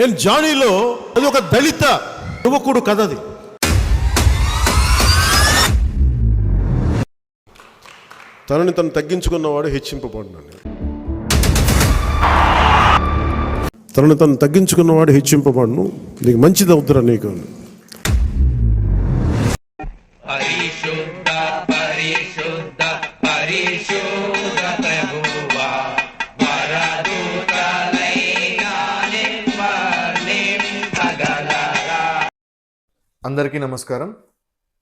నేను జానీలో అది ఒక దళిత యువకుడు కథ. అది తనని తను తగ్గించుకున్నవాడు హెచ్చింపబడినాడు. తనని తను తగ్గించుకున్నవాడు హెచ్చింపబడును. నీకు మంచిది అవుతురా నీకు. అందరికీ నమస్కారం.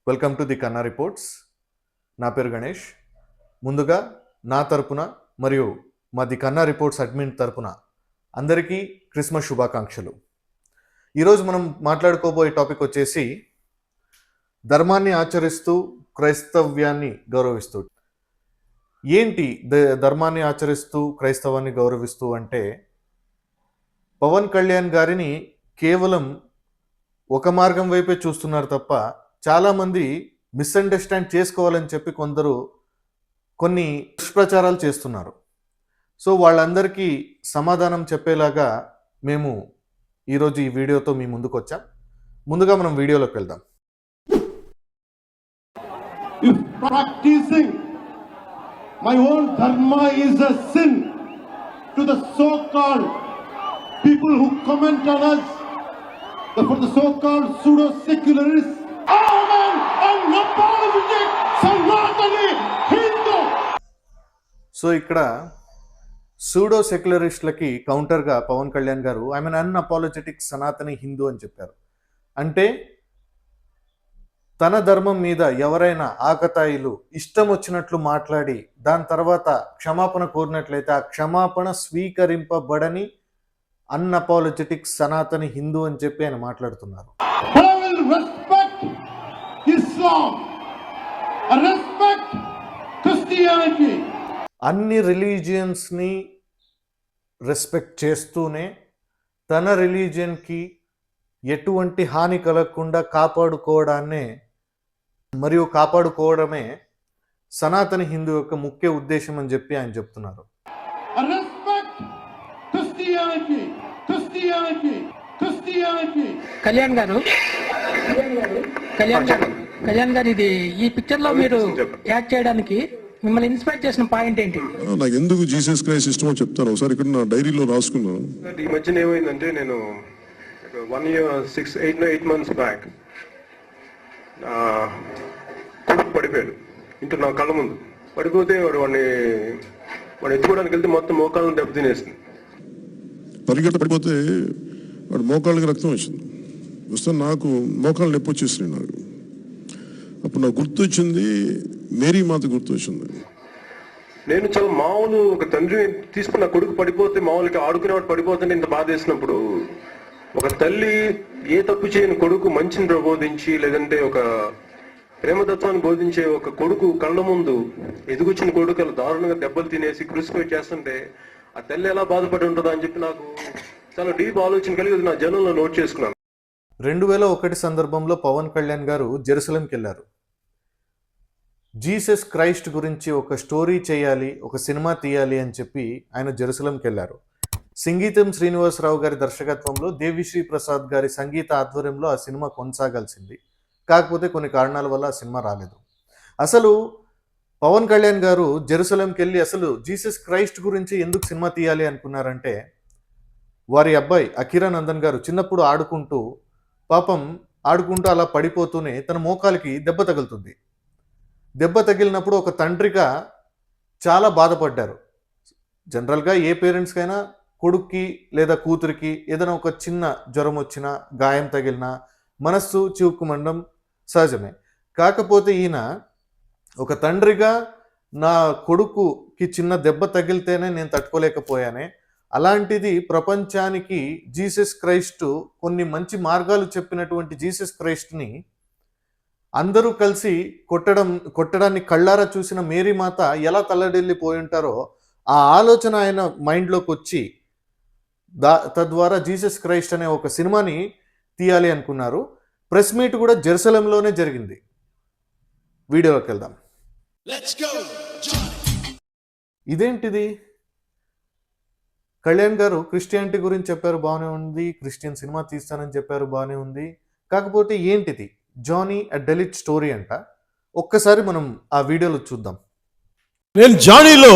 వెల్కమ్ టు ది కన్నా రిపోర్ట్స్. నా పేరు గణేష్. ముందుగా నా తరపున మరియు మా ది కన్నా రిపోర్ట్స్ అడ్మిన్ తరపున అందరికీ క్రిస్మస్ శుభాకాంక్షలు. ఈరోజు మనం మాట్లాడుకోబోయే టాపిక్ వచ్చేసి ధర్మాన్ని ఆచరిస్తూ క్రైస్తవ్యాన్ని గౌరవిస్తూ. ఏంటి ధర్మాన్ని ఆచరిస్తూ క్రైస్తవాన్ని గౌరవిస్తూ అంటే, పవన్ కళ్యాణ్ గారిని కేవలం ఒక మార్గం వైపే చూస్తున్నారు తప్ప చాలామంది మిస్అండర్స్టాండ్ చేసుకోవాలని చెప్పి కొందరు కొన్ని దుష్ప్రచారాలు చేస్తున్నారు. సో వాళ్ళందరికీ సమాధానం చెప్పేలాగా మేము ఈరోజు ఈ వీడియోతో మీ ముందుకు వచ్చాం. ముందుగా మనం వీడియోలోకి వెళ్దాం. If practicing my own dharma is a sin to the so-called people who comment on us, for the so-called pseudo-secularists, I am an unapologetic Sanatani Hindu. So ఇక్కడ సూడో సెక్యులరిస్టులకి కౌంటర్గా పవన్ కళ్యాణ్ గారు I mean unapologetic Sanatani Hindu అని చెప్పారు. అంటే తన ధర్మం మీద ఎవరైనా ఆకతాయిలు ఇష్టం వచ్చినట్లు మాట్లాడి దాని తర్వాత క్షమాపణ కోరినట్లయితే ఆ క్షమాపణ స్వీకరింపబడని అన్అపాలజెటిక్ సనాతని హిందూ అని చెప్పి ఆయన మాట్లాడుతున్నారు. I will respect Islam, I respect Christianity. అన్ని రిలీజియన్స్ని రెస్పెక్ట్ చేస్తూనే తన రిలీజియన్కి ఎటువంటి హాని కలగకుండా కాపాడుకోవడమే సనాతన హిందూ యొక్క ముఖ్య ఉద్దేశం అని చెప్పి ఆయన చెప్తున్నారు. I respect Christianity. కళ్యాణ్ గారు ఇది ఈ పిక్చర్ లో మీరు యాక్ట్ చేయడానికి మిమ్మల్ని ఇన్స్పైర్ చేసిన పాయింట్ ఏంటి? నాకు ఎందుకు జీసస్ క్రైస్ట్ ఇష్టమో చెప్తాను. ఒకసారి ఇక్కడ నా డైరీలో రాసుకున్నాను. ఈ మధ్యన ఏమైందంటే, నేను 1 year 8 months బ్యాక్ కొడుకు పడిపోయాడు. ఇంట్లో నా కళ్ళ ముందు పడిపోతే వాడిని ఎత్తుకోవడానికి వెళ్తే మొత్తం మోకాళ్ళను దెబ్బతినేసింది. పరిగెట్ట పడిపోతే వాడు మోకాళ్ళకి రక్తం వచ్చింది. వస్తే నాకు మోకాళ్ళు నొప్పి వచ్చేసినాయి. నాకు అప్పుడు నాకు గుర్తొచ్చింది, మేరీ మాత గుర్తొచ్చింది. నేను చాలా మామూలు ఒక తండ్రి తీసుకున్న కొడుకు పడిపోతే మామూలుగా ఆడుకునేవాడు పడిపోతుంటే ఇంత బాధ వేసినప్పుడు, ఒక తల్లి ఏ తప్పు చేయని కొడుకు మంచిని ప్రబోధించి లేదంటే ఒక ప్రేమతత్వాన్ని బోధించే ఒక కొడుకు కళ్ళ ముందు ఎదుగుచ్చిన కొడుకు అలా దారుణంగా దెబ్బలు తినేసి క్రూసిఫై చేస్తుంటే ఆ తల్లి ఎలా బాధపడి ఉంటుందో అని చెప్పి నాకు చాలా డీప్ ఆలోచన కలిగి నా జనంలో నోట్ చేసుకున్నాను. 2001 సందర్భంలో పవన్ కళ్యాణ్ గారు జెరూసలంకి వెళ్ళారు. జీసస్ క్రైస్ట్ గురించి ఒక స్టోరీ చేయాలి, ఒక సినిమా తీయాలి అని చెప్పి ఆయన జెరూసలంకి వెళ్ళారు. సంగీతం శ్రీనివాసరావు గారి దర్శకత్వంలో దేవిశ్రీ ప్రసాద్ గారి సంగీత ఆధ్వర్యంలో ఆ సినిమా కొనసాగాల్సింది. కాకపోతే కొన్ని కారణాల వల్ల ఆ సినిమా రాలేదు. అసలు పవన్ కళ్యాణ్ గారు జెరూసలంకి వెళ్ళి అసలు జీసస్ క్రైస్ట్ గురించి ఎందుకు సినిమా తీయాలి అనుకున్నారంటే, వారి అబ్బాయి అకిరానందన్ గారు చిన్నప్పుడు ఆడుకుంటూ అలా పడిపోతూనే తన మోకాలికి దెబ్బ తగులుతుంది. దెబ్బ తగిలినప్పుడు ఒక తండ్రిగా చాలా బాధపడ్డారు. జనరల్గా ఏ పేరెంట్స్కైనా కొడుక్కి లేదా కూతురికి ఏదైనా ఒక చిన్న జ్వరం వచ్చినా, గాయం తగిలినా మనస్సు చివుక్కుమండం సహజమే. కాకపోతే ఈయన ఒక తండ్రిగా నా కొడుకుకి చిన్న దెబ్బ తగిలితేనే నేను తట్టుకోలేకపోయానే, అలాంటిది ప్రపంచానికి జీసస్ క్రైస్ట్ కొన్ని మంచి మార్గాలు చెప్పినటువంటి జీసస్ క్రైస్ట్ని అందరూ కలిసి కొట్టడాన్ని కళ్ళారా చూసిన మేరీ మాత ఎలా తల్లడిల్లిపోయి ఉంటారో ఆ ఆలోచన ఆయన మైండ్లోకి వచ్చి తద్వారా జీసస్ క్రైస్ట్ అనే ఒక సినిమాని తీయాలి అనుకున్నారు. ప్రెస్ మీట్ కూడా జెరూసలంలోనే జరిగింది. వీడియోలోకి వెళ్దాం. ఇదేంటిది? కళ్యాణ్ గారు క్రిస్టియానిటీ గురించి చెప్పారు, బాగానే ఉంది. క్రిస్టియన్ సినిమా తీస్తానని చెప్పారు, బాగానే ఉంది. కాకపోతే ఏంటిది జానీ అ డెలిట్ స్టోరీ అంట. ఒక్కసారి మనం ఆ వీడియోలో చూద్దాం. నేను జానీలో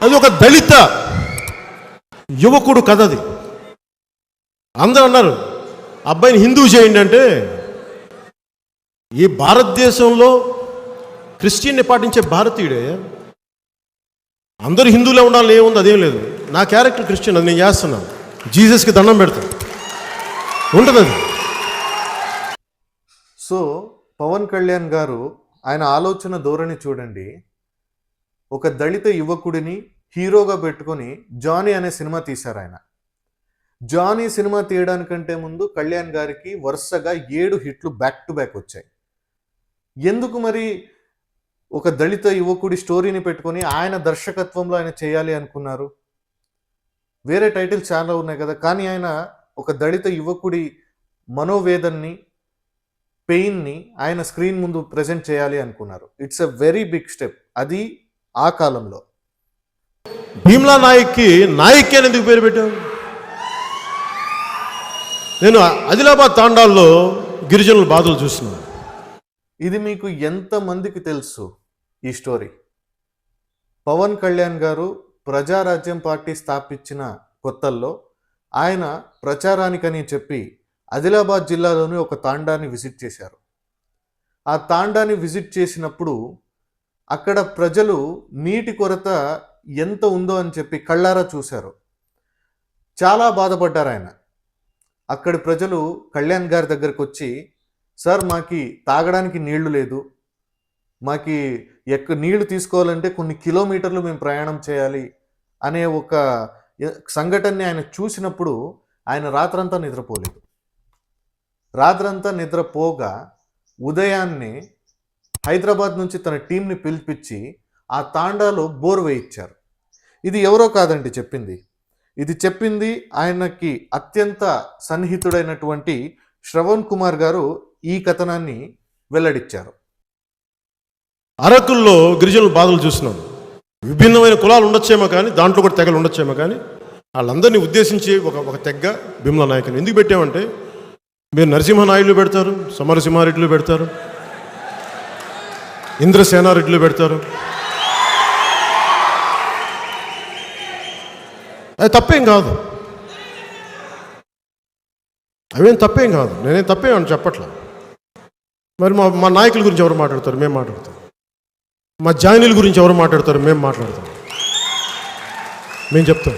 అది ఒక దళిత యువకుడు కథ. అది అందరూ అన్నారు అబ్బాయిని హిందూ చేయండి అంటే, ఈ భారతదేశంలో క్రిస్టియన్ని పాటించే భారతీయుడే అందరూ హిందువులే ఉండాలని ఏముంది, అదేం లేదు. నా క్యారెక్టర్ క్రిస్టియన్, అది నేను చేస్తున్నాను. జీసస్కి దండం పెడతాను, ఉంటుంది అది. సో పవన్ కళ్యాణ్ గారు ఆయన ఆలోచన ధోరణి చూడండి. ఒక దళిత యువకుడిని హీరోగా పెట్టుకొని జానీ అనే సినిమా తీశారు ఆయన. జానీ సినిమా తీయడానికంటే ముందు కళ్యాణ్ గారికి వరుసగా 7 హిట్లు బ్యాక్ టు బ్యాక్ వచ్చాయి. ఎందుకు మరి ఒక దళిత యువకుడి స్టోరీని పెట్టుకొని ఆయన దర్శకత్వంలో ఆయన చేయాలి అనుకున్నారు? వేరే టైటిల్ చాలా ఉన్నాయి కదా, కానీ ఆయన ఒక దళిత యువకుడి మనోవేదన్ని, పెయిన్ని ఆయన స్క్రీన్ ముందు ప్రజెంట్ చేయాలి అనుకున్నారు. It's a very big step. అది ఆ కాలంలో. భీమ్లా నాయక్కి నాయక్ అని ఎందుకు పేరు పెట్టావు? నేను ఆదిలాబాద్ తాండాల్లో గిరిజనుల బాధలు చూస్తున్నాను. ఇది మీకు ఎంతమందికి తెలుసు ఈ స్టోరీ? పవన్ కళ్యాణ్ గారు ప్రజారాజ్యం పార్టీ స్థాపించిన కొత్తల్లో ఆయన ప్రచారానికని చెప్పి ఆదిలాబాద్ జిల్లాలోని ఒక తాండాన్ని విజిట్ చేశారు. ఆ తాండాన్ని విజిట్ చేసినప్పుడు అక్కడ ప్రజలు నీటి కొరత ఎంత ఉందో అని చెప్పి కళ్ళారా చూశారు. చాలా బాధపడ్డారు ఆయన. అక్కడి ప్రజలు కళ్యాణ్ గారి దగ్గరకు వచ్చి, సార్ మాకి తాగడానికి నీళ్లు లేదు, మాకి నీళ్లు తీసుకోవాలంటే కొన్ని కిలోమీటర్లు మేము ప్రయాణం చేయాలి అనే ఒక సంఘటనని ఆయన చూసినప్పుడు ఆయన రాత్రంతా నిద్రపోలేదు. రాత్రంతా నిద్రపోగా ఉదయాన్నే హైదరాబాద్ నుంచి తన టీంని పిలిపించి ఆ తాండాలో బోర్ వేయించారు. ఇది ఎవరో కాదండి చెప్పింది. ఇది చెప్పింది ఆయనకి అత్యంత సన్నిహితుడైనటువంటి శ్రవణ్ కుమార్ గారు ఈ కథనాన్ని వెల్లడించారు. అరకుల్లో గిరిజనుల బాధలు చూస్తున్నాం. విభిన్నమైన కులాలు ఉండొచ్చేమో కానీ, దాంట్లో కూడా తెగలు ఉండొచ్చేమో కానీ, వాళ్ళందరినీ ఉద్దేశించి ఒక తెగ్గ భీమ్లా నాయకుని ఎందుకు పెట్టామంటే, మీరు నరసింహనాయుడులు పెడతారు, సమరసింహారెడ్డిలు పెడతారు, ఇంద్రసేనారెడ్డిలు పెడతారు. అది తప్పేం కాదు, అవేం తప్పేం కాదు. నేనేం తప్పేమని చెప్పట్లా. మరి మా నాయకుల గురించి ఎవరు మాట్లాడతారు? మేము మాట్లాడతాం. మా జాయినీల గురించి ఎవరు మాట్లాడతారు? మేము మాట్లాడతాం. మేము చెప్తాం.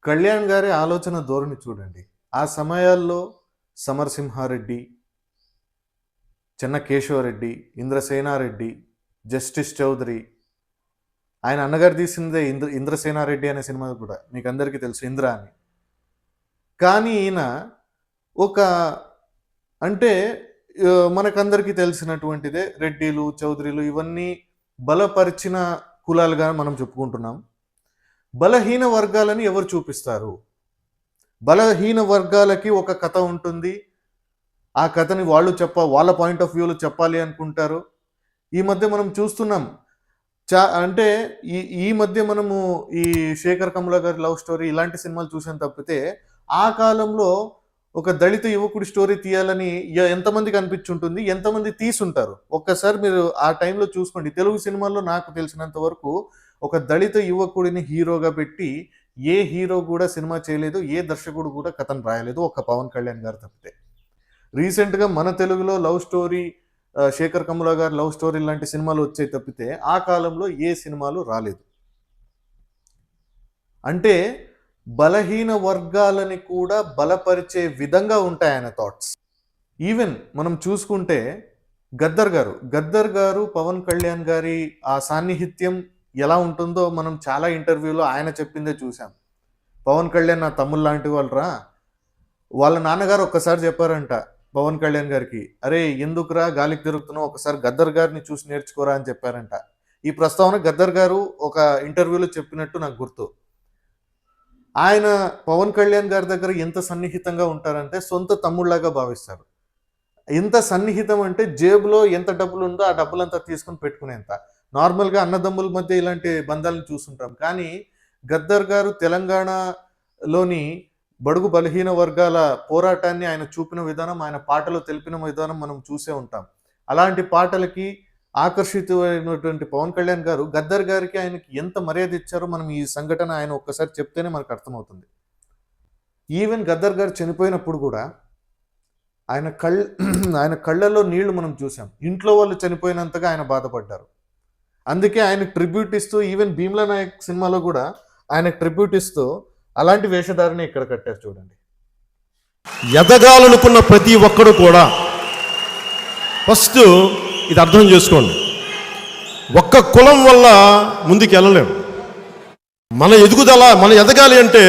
కళ్యాణ్ గారి ఆలోచన ధోరణి చూడండి. ఆ సమయాల్లో సమరసింహారెడ్డి, చెన్న కేశవరెడ్డి, ఇంద్రసేనారెడ్డి, జస్టిస్ చౌదరి, ఆయన అన్నగారు తీసిందే ఇంద్రసేనారెడ్డి అనే సినిమా కూడా మీకు అందరికీ తెలుసు, ఇంద్ర అని. కానీ ఈయన ఒక అంటే మనకందరికీ తెలిసినటువంటిదే, రెడ్డిలు, చౌదరిలు ఇవన్నీ బలపరిచిన కులాలుగా మనం చెప్పుకుంటున్నాం. బలహీన వర్గాలని ఎవరు చూపిస్తారు? బలహీన వర్గాలకి ఒక కథ ఉంటుంది. ఆ కథని వాళ్ళు వాళ్ళ పాయింట్ ఆఫ్ వ్యూలో చెప్పాలి అనుకుంటారు. ఈ మధ్య మనం చూస్తున్నాం. అంటే ఈ మధ్య మనము ఈ శేఖర్ కమ్ముల గారి లవ్ స్టోరీ ఇలాంటి సినిమాలు చూసాం తప్పితే, ఆ కాలంలో ఒక దళిత యువకుడి స్టోరీ తీయాలని ఎంతమందికి అనిపించుంటుంది, ఎంతమంది తీసుంటారు? ఒక్కసారి మీరు ఆ టైంలో చూసుకోండి. తెలుగు సినిమాల్లో నాకు తెలిసినంత వరకు ఒక దళిత యువకుడిని హీరోగా పెట్టి ఏ హీరో కూడా సినిమా చేయలేదు, ఏ దర్శకుడు కూడా కథను రాయలేదు, ఒక పవన్ కళ్యాణ్ గారు తప్పితే. రీసెంట్గా మన తెలుగులో లవ్ స్టోరీ, శేఖర్ కమ్ముల గారి లవ్ స్టోరీ లాంటి సినిమాలు వచ్చాయి తప్పితే ఆ కాలంలో ఏ సినిమాలు రాలేదు. అంటే బలహీన వర్గాలని కూడా బలపరిచే విధంగా ఉంటాయి ఆయన థాట్స్. ఈవెన్ మనం చూసుకుంటే గద్దర్ గారు పవన్ కళ్యాణ్ గారి ఆ సాన్నిహిత్యం ఎలా ఉంటుందో మనం చాలా ఇంటర్వ్యూలో ఆయన చెప్పిందే చూసాం. పవన్ కళ్యాణ్ నా తమ్ముళ్ళు లాంటి వాళ్ళరా, వాళ్ళ నాన్నగారు ఒక్కసారి చెప్పారంట పవన్ కళ్యాణ్ గారికి, అరే ఎందుకురా గాలికి తిరుగుతున్నావు, ఒకసారి గద్దర్ గారిని చూసి నేర్చుకోరా అని చెప్పారంట. ఈ ప్రస్తావన గద్దర్ గారు ఒక ఇంటర్వ్యూలో చెప్పినట్టు నాకు గుర్తు. ఆయన పవన్ కళ్యాణ్ గారి దగ్గర ఎంత సన్నిహితంగా ఉంటారంటే సొంత తమ్ముళ్లాగా భావిస్తారు. ఎంత సన్నిహితం అంటే జేబులో ఎంత డబ్బులు ఉందో ఆ డబ్బులంతా తీసుకుని పెట్టుకునేంత. నార్మల్గా అన్నదమ్ముల మధ్య ఇలాంటి బంధాలను చూస్తుంటాం. కానీ గద్దర్ గారు తెలంగాణ లోని బడుగు బలహీన వర్గాల పోరాటాన్ని ఆయన చూపిన విధానం, ఆయన పాటలో తెలిపిన విధానం మనం చూసే ఉంటాం. అలాంటి పాటలకి ఆకర్షితమైనటువంటి పవన్ కళ్యాణ్ గారు గద్దర్ గారికి ఆయనకి ఎంత మర్యాద ఇచ్చారో మనం ఈ సంఘటన ఆయన ఒక్కసారి చెప్తేనే మనకు అర్థమవుతుంది. ఈవెన్ గద్దర్ గారు చనిపోయినప్పుడు కూడా ఆయన కళ్ళల్లో నీళ్లు మనం చూసాం. ఇంట్లో వాళ్ళు చనిపోయినంతగా ఆయన బాధపడ్డారు. అందుకే ఆయన ట్రిబ్యూట్ ఇస్తూ, ఈవెన్ భీమ్లా నాయక్ సినిమాలో కూడా ఆయన ట్రిబ్యూట్ ఇస్తూ అలాంటి వేషధారణ ఇక్కడ కట్టారు చూడండి. ఎదగాలనుకున్న ప్రతి ఒక్కడు కూడా ఫస్ట్ ఇది అర్థం చేసుకోండి, ఒక్క కులం వల్ల ముందుకు వెళ్ళలేము. మన ఎదుగుదల, మన ఎదగాలి అంటే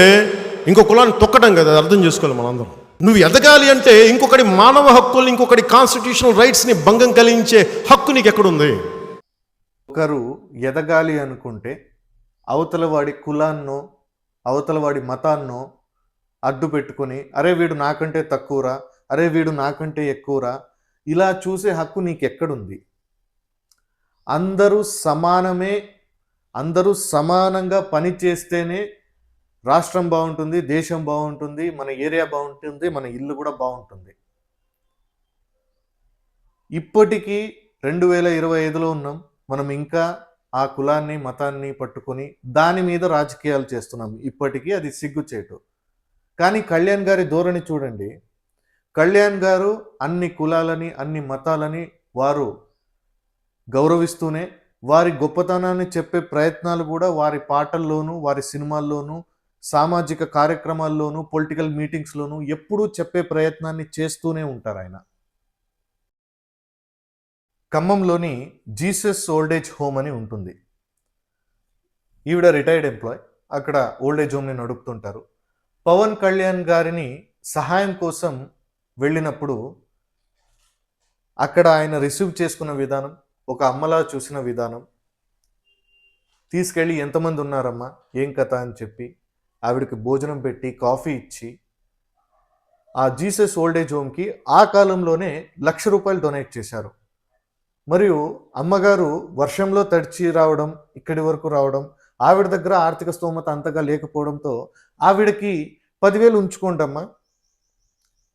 ఇంకో కులాన్ని తొక్కడం కదా, అర్థం చేసుకోవాలి మనందరం. నువ్వు ఎదగాలి అంటే ఇంకొకటి మానవ హక్కుల్ని, ఇంకొకటి కాన్స్టిట్యూషనల్ రైట్స్ని భంగం కలిగించే హక్కు నీకు ఎక్కడుంది? ఒకరు ఎదగాలి అనుకుంటే అవతల వాడి కులాన్నో అవతల వాడి మతాన్నో అడ్డు పెట్టుకొని, అరే వీడు నాకంటే తక్కువరా, అరే వీడు నాకంటే ఎక్కువరా, ఇలా చూసే హక్కు నీకు ఎక్కడుంది? అందరూ సమానమే, అందరూ సమానంగా పని చేస్తేనే రాష్ట్రం బాగుంటుంది, దేశం బాగుంటుంది, మన ఏరియా బాగుంటుంది, మన ఇల్లు కూడా బాగుంటుంది. ఇప్పటికీ 2025లో ఉన్నాం. మనం ఇంకా ఆ కులాన్ని మతాన్ని పట్టుకొని దాని మీద రాజకీయాలు చేస్తున్నాం. ఇప్పటికీ అది సిగ్గుచేటు. కానీ కళ్యాణ్ గారి ధోరణి చూడండి. కళ్యాణ్ గారు అన్ని కులాలని, అన్ని మతాలని వారు గౌరవిస్తూనే వారి గొప్పతనాన్ని చెప్పే ప్రయత్నాలు కూడా వారి పాటల్లోనూ, వారి సినిమాల్లోనూ, సామాజిక కార్యక్రమాల్లోనూ, పొలిటికల్ మీటింగ్స్లోనూ ఎప్పుడూ చెప్పే ప్రయత్నాన్ని చేస్తూనే ఉంటారు ఆయన. ఖమ్మంలోని జీసస్ ఓల్డేజ్ హోమ్ అని ఉంటుంది. ఈవిడ రిటైర్డ్ ఎంప్లాయ్, అక్కడ ఓల్డేజ్ హోమ్ని నడుపుతుంటారు. పవన్ కళ్యాణ్ గారిని సహాయం కోసం వెళ్ళినప్పుడు అక్కడ ఆయన రిసీవ్ చేసుకున్న విధానం, ఒక అమ్మలా చూసిన విధానం, తీసుకెళ్ళి ఎంతమంది ఉన్నారమ్మా, ఏం కథ అని చెప్పి ఆవిడకి భోజనం పెట్టి కాఫీ ఇచ్చి ఆ జీసస్ ఓల్డేజ్ హోమ్కి ఆ కాలంలోనే ₹1,00,000 డొనేట్ చేశారు. మరియు అమ్మగారు వర్షంలో తడిచి రావడం, ఇక్కడి వరకు రావడం, ఆవిడ దగ్గర ఆర్థిక స్తోమత అంతగా లేకపోవడంతో ఆవిడకి 10,000 ఉంచుకోండమ్మా,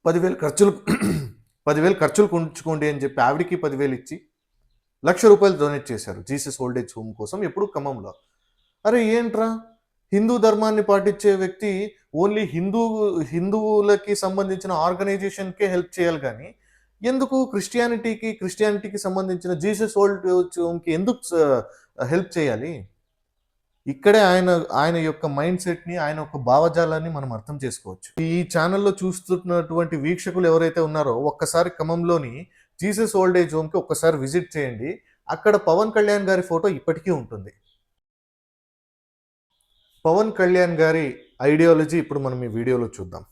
10,000 ఖర్చులకు ఉంచుకోండి అని చెప్పి ఆవిడకి 10,000 ఇచ్చి ₹1,00,000 డొనేట్ చేశారు జీసస్ ఓల్డేజ్ హోమ్ కోసం, ఎప్పుడు ఖమ్మంలో. అరే ఏంట్రా, హిందూ ధర్మాన్ని పాటించే వ్యక్తి ఓన్లీ హిందువులకి సంబంధించిన ఆర్గనైజేషన్కే హెల్ప్ చేయాలి, కానీ ఎందుకు క్రిస్టియానిటీకి సంబంధించిన జీసస్ ఓల్డేజ్ హోమ్కి ఎందుకు హెల్ప్ చేయాలి? ఇక్కడే ఆయన యొక్క మైండ్ సెట్ని, ఆయన యొక్క భావజాలాన్ని మనం అర్థం చేసుకోవచ్చు. ఈ ఛానల్లో చూస్తున్నటువంటి వీక్షకులు ఎవరైతే ఉన్నారో ఒక్కసారి ఖమ్మంలోని జీసస్ ఓల్డేజ్ హోమ్కి ఒక్కసారి విజిట్ చేయండి. అక్కడ పవన్ కళ్యాణ్ గారి ఫోటో ఇప్పటికీ ఉంటుంది. పవన్ కళ్యాణ్ గారి ఐడియాలజీ ఇప్పుడు మనం ఈ వీడియోలో చూద్దాం.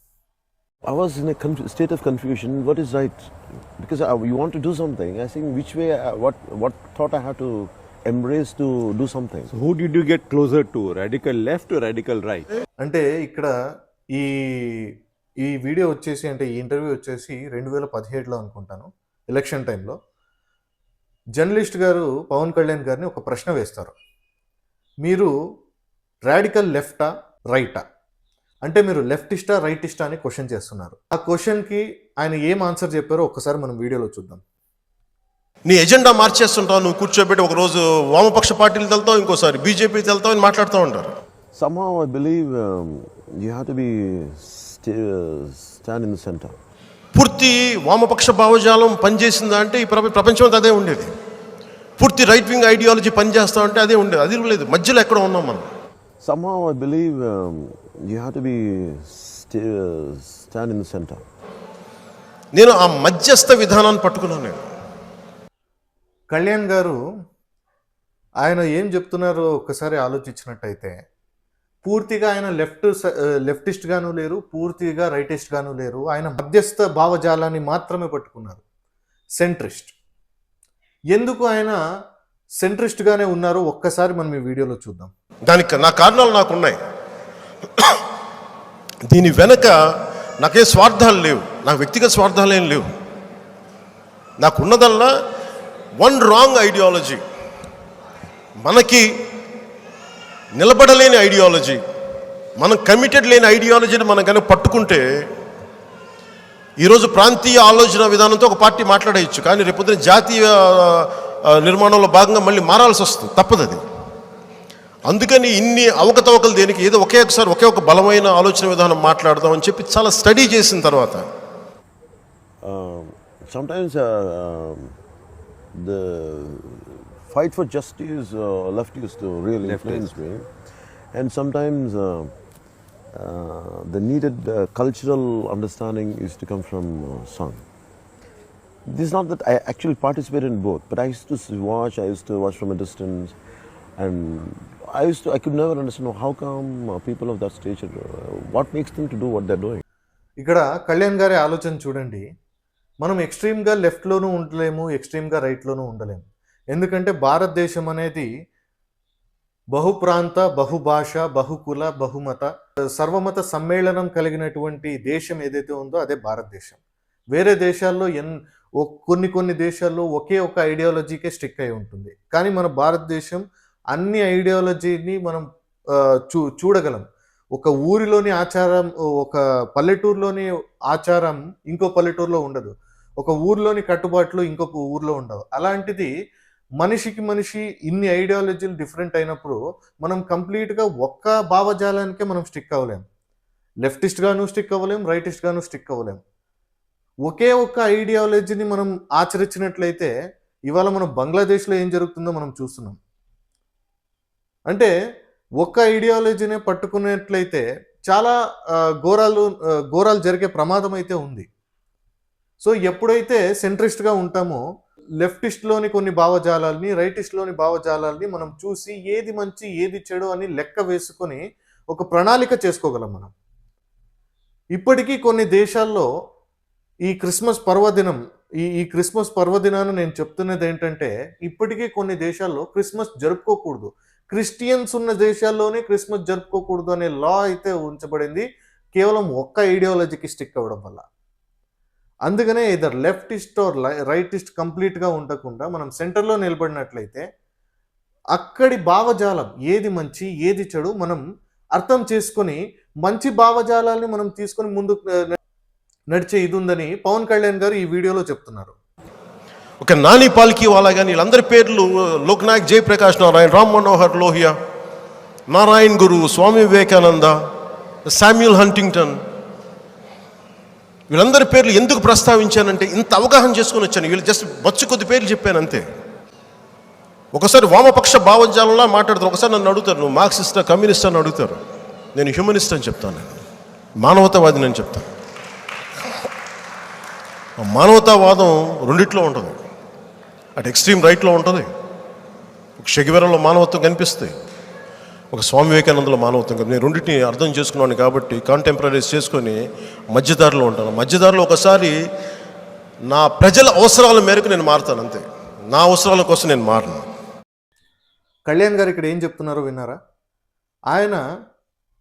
I was in a state of confusion. What is right? Because you want to do something. I think which way, what thought I have to embrace to do something. So who did you get closer to? Radical left or radical right? అంటే ఇక్కడ ఈ video వచ్చేసి, అంటే ఈ interview వచ్చేసి 2017లో అనుకుంటాను, election టైంలో journalist గారు పవన్ కళ్యాణ్ గారిని ఒక ప్రశ్న వేస్తారు. మీరు రాడికల్ లెఫ్టా రైటా, అంటే మీరు లెఫ్టిస్టా రైటిస్టా అని క్వశ్చన్ చేస్తున్నారు. ఆ క్వశ్చన్కి ఆయన ఏం ఆన్సర్ చెప్పారో ఒక్కసారి మనం వీడియోలో చూద్దాం. నీ ఎజెండా మార్చేస్తుంటావు, నువ్వు కూర్చోబెట్టి ఒకరోజు వామపక్ష పార్టీలు వెళ్తావు, ఇంకోసారి బీజేపీకి వెళ్తావు అని మాట్లాడుతూ ఉంటారు. Somehow I believe you have to be stand in the center. పూర్తి వామపక్ష భావజాలం పనిచేసిందా అంటే ఈ ప్రపంచం అంతా అదే ఉండేది. పూర్తి రైట్ వింగ్ ఐడియాలజీ పనిచేస్తా అంటే అదే ఉండేది. అది లేదు, మధ్యలో ఎక్కడ ఉన్నాం మనం. Somehow I believe you have to be stand in the center. నేను ఆ మధ్యస్థ విధానాన్ని పట్టుకున్నాను. నేను కళ్యాణ్ గారు ఆయన ఏం చెప్తున్నారో ఒక్కసారి ఆలోచించినట్టయితే, పూర్తిగా ఆయన లెఫ్టిస్ట్ గాను లేరు, పూర్తిగా రైటిస్ట్ గాను లేరు. ఆయన మధ్యస్థ భావజాలాన్ని మాత్రమే పట్టుకున్నారు, సెంట్రిస్ట్. ఎందుకు ఆయన సెంట్రిస్ట్ గానే ఉన్నారో ఒక్కసారి మనం ఈ వీడియోలో చూద్దాం. దానికి నా కారణాలు నాకున్నాయి. దీని వెనక నాకేం స్వార్థాలు లేవు, నాకు వ్యక్తిగత స్వార్థాలు ఏం లేవు. నాకున్నదల్లా వన్ రాంగ్ ఐడియాలజీ, మనకి నిలబడలేని ఐడియాలజీ, మనం కమిటెడ్ లేని ఐడియాలజీని మనం కనుక పట్టుకుంటే ఈరోజు ప్రాంతీయ ఆలోచన విధానంతో ఒక పార్టీ మాట్లాడేయచ్చు, కానీ రేపొద్దున జాతీయ నిర్మాణంలో భాగంగా మళ్ళీ మారాల్సి వస్తుంది, తప్పదు అది. అందుకని ఇన్ని అవకతవకలు దేనికి, ఏదో ఒకే ఒక బలమైన ఆలోచన విధానం మాట్లాడదాం అని చెప్పి చాలా స్టడీ చేసిన తర్వాత Sometimes the fight for justice left used to really influence me, and sometimes the needed cultural understanding used to come from song. This is not that I actually participated in both, but I used to watch from a distance, and I could never understand how come people of that stage, what makes them to do what they're doing. ఇక్కడ కళ్యాణ్ గారి ఆలోచన చూడండి. మనం ఎక్స్ట్రీమ్గా లెఫ్ట్లోనూ ఉండలేము, ఎక్స్ట్రీమ్గా రైట్లోనూ ఉండలేము. ఎందుకంటే భారతదేశం అనేది బహుప్రాంత, బహుభాష, బహుకుల, బహుమత, సర్వమత సమ్మేళనం కలిగినటువంటి దేశం ఏదైతే ఉందో అదే భారతదేశం. వేరే దేశాల్లో కొన్ని దేశాల్లో ఒకే ఒక ఐడియాలజీకే స్టిక్ అయి ఉంటుంది. కానీ మన భారతదేశం అన్ని ఐడియాలజీని మనం చూడగలం. ఒక ఊరిలోని ఆచారం, ఒక పల్లెటూరులోని ఆచారం ఇంకో పల్లెటూరులో ఉండదు, ఒక ఊరిలోని కట్టుబాట్లు ఇంకొక ఊరిలో ఉండవు. అలాంటిది మనిషి ఇన్ని ఐడియాలజీలు డిఫరెంట్ అయినప్పుడు మనం కంప్లీట్గా ఒక్క భావజాలానికే మనం స్టిక్ అవ్వలేం. లెఫ్టిస్ట్గాను స్టిక్ అవ్వలేం, రైటిస్ట్గాను స్టిక్ అవ్వలేం. ఒకే ఒక్క ఐడియాలజీని మనం ఆచరించినట్లయితే ఇవాళ మనం బంగ్లాదేశ్లో ఏం జరుగుతుందో మనం చూస్తున్నాం. అంటే ఒక్క ఐడియాలజీనే పట్టుకున్నట్లయితే చాలా ఘోరాలు జరిగే ప్రమాదం అయితే ఉంది. సో ఎప్పుడైతే సెంట్రిస్ట్గా ఉంటామో లెఫ్టిస్ట్లోని కొన్ని భావజాలాల్ని, రైటిస్ట్లోని భావజాలాల్ని మనం చూసి ఏది మంచి ఏది చెడు అని లెక్క వేసుకొని ఒక ప్రణాళిక చేసుకోగలం మనం. ఇప్పటికీ కొన్ని దేశాల్లో ఈ క్రిస్మస్ పర్వదినం ఈ క్రిస్మస్ పర్వదినాన్ని నేను చెప్తున్నది ఏంటంటే, ఇప్పటికీ కొన్ని దేశాల్లో క్రిస్మస్ జరుపుకోకూడదు, క్రిస్టియన్స్ ఉన్న దేశాల్లోనే క్రిస్మస్ జరుపుకోకూడదు అనే లా అయితే ఉంచబడింది, కేవలం ఒక్క ఐడియాలజీకి స్టిక్ అవ్వడం వల్ల. అందుకనే ఇదర్ లెఫ్టిస్ట్ ఆర్ రైటిస్ట్ కంప్లీట్గా ఉండకుండా మనం సెంటర్లో నిలబడినట్లయితే అక్కడి భావజాలం ఏది మంచి ఏది చెడు మనం అర్థం చేసుకొని మంచి భావజాలాన్ని మనం తీసుకొని ముందుకు నడిచే ఇది ఉందని పవన్ కళ్యాణ్ గారు ఈ వీడియోలో చెప్తున్నారు. ఒక నాని పాల్కి వాళ్ళ కానీ వీళ్ళందరి పేర్లు లోక్నాయక్ జయప్రకాష్ నారాయణ, రామ్ మనోహర్ లోహియా, నారాయణ్ గురు, స్వామి వివేకానంద, శామ్యూల్ హంటింగ్టన్, వీళ్ళందరి పేర్లు ఎందుకు ప్రస్తావించానంటే ఇంత అవగాహన చేసుకొని వచ్చాను. వీళ్ళు జస్ట్ బొచ్చు కొద్ది పేర్లు చెప్పాను అంతే. ఒకసారి వామపక్ష భావజాలంలా మాట్లాడతారు, ఒకసారి నన్ను అడుగుతారు నువ్వు మార్క్సిస్టా కమ్యూనిస్ట్ అని అడుగుతారు, నేను హ్యూమనిస్ట్ అని చెప్తాను, మానవతావాదిని అని చెప్తాను. మానవతావాదం రెండిట్లో ఉంటుంది, అటు ఎక్స్ట్రీమ్ రైట్లో ఉంటుంది, ఒక షెగివెరాలో మానవత్వం కనిపిస్తాయి, ఒక స్వామి వివేకానందలో మానవత్వం కనిపిస్తుంది. నేను రెండింటిని అర్థం చేసుకున్నాను కాబట్టి కాంటెంపరీస్ చేసుకొని మధ్యదారిలో ఉంటాను. మధ్యదారిలో ఒకసారి నా ప్రజల అవసరాల మేరకు నేను మారుతాను అంతే, నా అవసరాల కోసం నేను మారను. కళ్యాణ్ గారు ఇక్కడ ఏం చెప్తున్నారో విన్నారా? ఆయన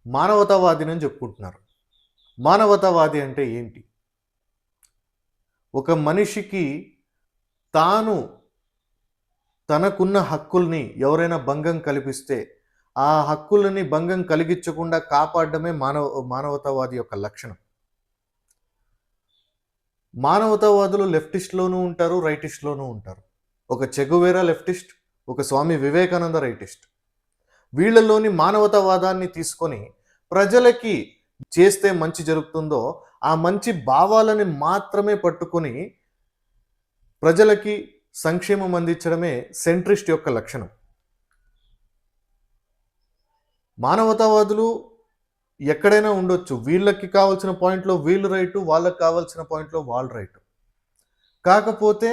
మానవతావాదిని అని చెప్పుకుంటున్నారు. మానవతావాది అంటే ఏంటి? ఒక మనిషికి తనకున్న హక్కుల్ని ఎవరైనా భంగం కల్పిస్తే ఆ హక్కులని భంగం కలిగించకుండా కాపాడడమే మానవతావాది యొక్క లక్షణం. మానవతావాదులు లెఫ్టిస్ట్లోనూ ఉంటారు, రైటిస్ట్లోనూ ఉంటారు. ఒక చెగువేరా లెఫ్టిస్ట్, ఒక స్వామి వివేకానంద రైటిస్ట్. వీళ్ళలోని మానవతావాదాన్ని తీసుకొని ప్రజలకి చేస్తే మంచి జరుగుతుందో ఆ మంచి భావాలని మాత్రమే పట్టుకొని ప్రజలకి సంక్షేమం అందించడమే సెంట్రిస్ట్ యొక్క లక్షణం. మానవతావాదులు ఎక్కడైనా ఉండొచ్చు, వీళ్ళకి కావాల్సిన పాయింట్లో వీళ్ళు రైటు, వాళ్ళకి కావాల్సిన పాయింట్లో వాళ్ళు రైటు. కాకపోతే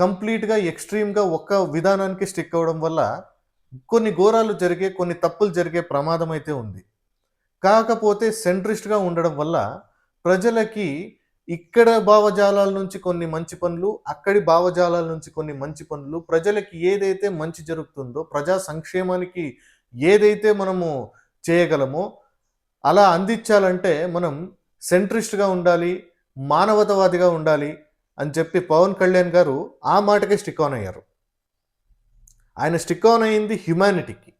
కంప్లీట్గా ఎక్స్ట్రీమ్గా ఒక్క విధానానికి స్టిక్ అవ్వడం వల్ల కొన్ని ఘోరాలు జరిగే, కొన్ని తప్పులు జరిగే ప్రమాదం అయితే ఉంది. కాకపోతే సెంట్రిస్ట్గా ఉండడం వల్ల ప్రజలకి ఇక్కడ భావజాలాల నుంచి కొన్ని మంచి పనులు, అక్కడి భావజాలాల నుంచి కొన్ని మంచి పనులు, ప్రజలకి ఏదైతే మంచి జరుగుతుందో, ప్రజా సంక్షేమానికి ఏదైతే మనము చేయగలమో అలా అందించాలంటే మనం సెంట్రిస్ట్గా ఉండాలి, మానవతావాదిగా ఉండాలి అని చెప్పి పవన్ కళ్యాణ్ గారు ఆ మాటకే స్టిక్ ఆన్ అయ్యారు. ఆయన స్టిక్ ఆన్ అయింది హ్యుమానిటీకి.